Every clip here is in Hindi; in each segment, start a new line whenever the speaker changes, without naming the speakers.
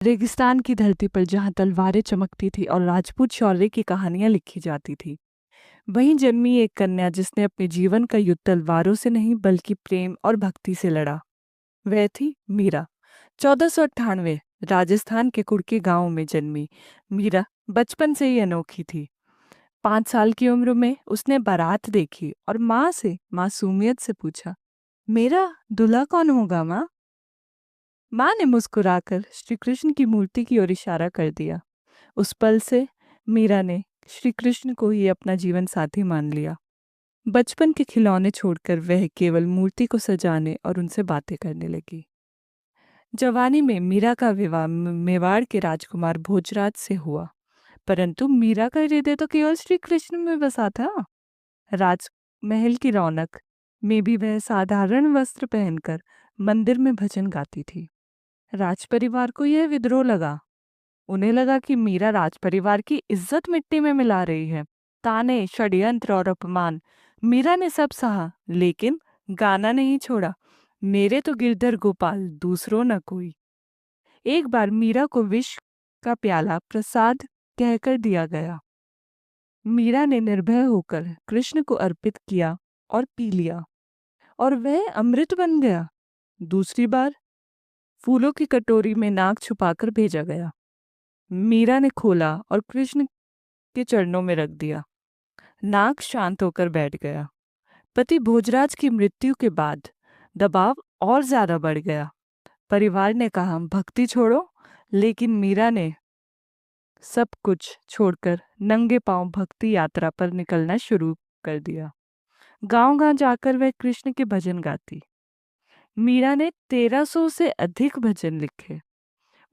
रेगिस्तान की धरती पर जहाँ तलवारें चमकती थी और राजपूत शौर्य की कहानियां लिखी जाती थी, वहीं जन्मी एक कन्या जिसने अपने जीवन का युद्ध तलवारों से नहीं बल्कि प्रेम और भक्ति से लड़ा। वह थी मीरा। 1498 राजस्थान के कुड़की गांव में जन्मी मीरा बचपन से ही अनोखी थी। 5 साल की उम्र में उसने बारात देखी और माँ से मासूमियत से पूछा, मेरा दूल्हा कौन होगा माँ? माँ ने मुस्कुराकर श्री कृष्ण की मूर्ति की ओर इशारा कर दिया। उस पल से मीरा ने श्री कृष्ण को ही अपना जीवन साथी मान लिया। बचपन के खिलौने छोड़कर वह केवल मूर्ति को सजाने और उनसे बातें करने लगी। जवानी में मीरा का विवाह मेवाड़ के राजकुमार भोजराज से हुआ, परंतु मीरा का हृदय तो केवल श्री कृष्ण में बसा था। राजमहल की रौनक में भी वह साधारण वस्त्र पहनकर मंदिर में भजन गाती थी। राजपरिवार को यह विद्रोह लगा। उन्हें लगा कि मीरा राजपरिवार की इज्जत मिट्टी में मिला रही है। ताने, षड्यंत्र और अपमान मीरा ने सब सहा, लेकिन गाना नहीं छोड़ा। मेरे तो गिरधर गोपाल दूसरों न कोई। एक बार मीरा को विष का प्याला प्रसाद कहकर दिया गया। मीरा ने निर्भय होकर कृष्ण को अर्पित किया और पी लिया, और वह अमृत बन गया। दूसरी बार फूलों की कटोरी में नाक छुपाकर भेजा गया। मीरा ने खोला और कृष्ण के चरणों में रख दिया। नाग शांत होकर बैठ गया। पति भोजराज की मृत्यु के बाद दबाव और ज्यादा बढ़ गया। परिवार ने कहा भक्ति छोड़ो, लेकिन मीरा ने सब कुछ छोड़कर नंगे पांव भक्ति यात्रा पर निकलना शुरू कर दिया। गांव-गांव जाकर वह कृष्ण के भजन गाती। मीरा ने 1300 से अधिक भजन लिखे।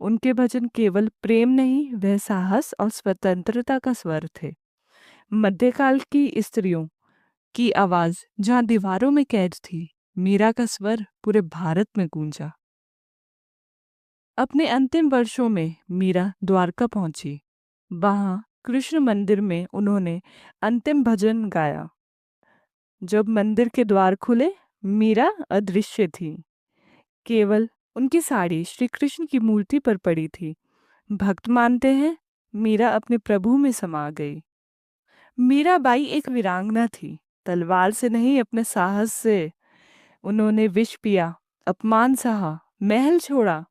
उनके भजन केवल प्रेम नहीं, वह साहस और स्वतंत्रता का स्वर थे। मध्यकाल की स्त्रियों की आवाज जहां दीवारों में कैद थी, मीरा का स्वर पूरे भारत में गूंजा। अपने अंतिम वर्षों में मीरा द्वारका पहुंची। वहां कृष्ण मंदिर में उन्होंने अंतिम भजन गाया। जब मंदिर के द्वार खुले, मीरा अदृश्य थी। केवल उनकी साड़ी श्री कृष्ण की मूर्ति पर पड़ी थी। भक्त मानते हैं मीरा अपने प्रभु में समा गई। मीराबाई एक वीरांगना थी। तलवार से नहीं, अपने साहस से उन्होंने विष पिया, अपमान सहा, महल छोड़ा,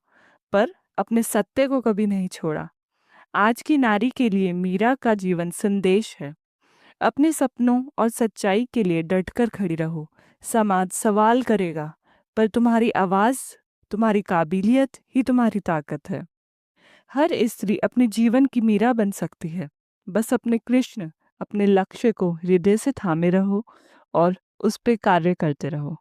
पर अपने सत्य को कभी नहीं छोड़ा। आज की नारी के लिए मीरा का जीवन संदेश है। अपने सपनों और सच्चाई के लिए डटकर खड़ी रहो। समाज सवाल करेगा, पर तुम्हारी आवाज, तुम्हारी काबिलियत ही तुम्हारी ताकत है। हर स्त्री अपने जीवन की मीरा बन सकती है। बस अपने कृष्ण, अपने लक्ष्य को हृदय से थामे रहो और उस पे कार्य करते रहो।